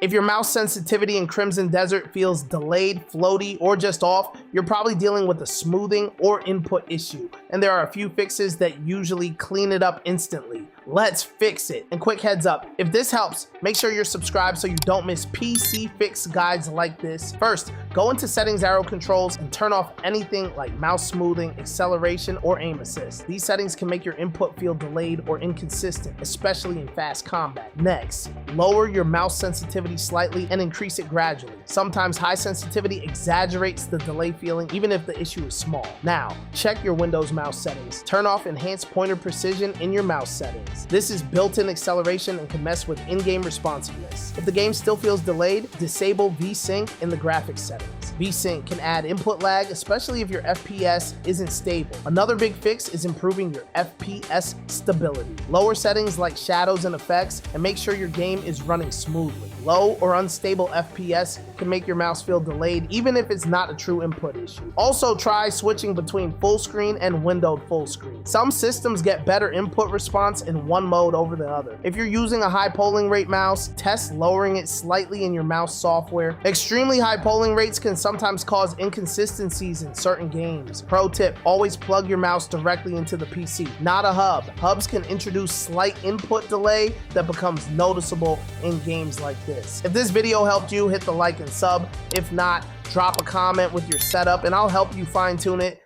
If your mouse sensitivity in Crimson Desert feels delayed, floaty, or just off, you're probably dealing with a smoothing or input issue, and there are a few fixes that usually clean it up instantly. Let's fix it. And quick heads up, if this helps, make sure you're subscribed so you don't miss PC fix guides like this. First, go into settings, arrow controls, and turn off anything like mouse smoothing, acceleration, or aim assist. These settings can make your input feel delayed or inconsistent, especially in fast combat. Next, lower your mouse sensitivity slightly and increase it gradually. Sometimes high sensitivity exaggerates the delay feeling even if the issue is small. Now, check your Windows mouse settings. Turn off enhanced pointer precision in your mouse settings. This is built-in acceleration and can mess with in-game responsiveness. If the game still feels delayed, disable VSync in the graphics settings. VSync can add input lag, especially if your FPS isn't stable. Another big fix is improving your FPS stability. Lower settings like shadows and effects, and make sure your game is running smoothly. Low or unstable FPS can make your mouse feel delayed even if it's not a true input issue. Also try switching between full screen and windowed full screen. Some systems get better input response in one mode over the other. If you're using a high polling rate mouse, test lowering it slightly in your mouse software. Extremely high polling rates can sometimes cause inconsistencies in certain games. Pro tip, always plug your mouse directly into the PC, not a hub. Hubs can introduce slight input delay that becomes noticeable in games like this. If this video helped you, hit the like and sub. If not, drop a comment with your setup and I'll help you fine tune it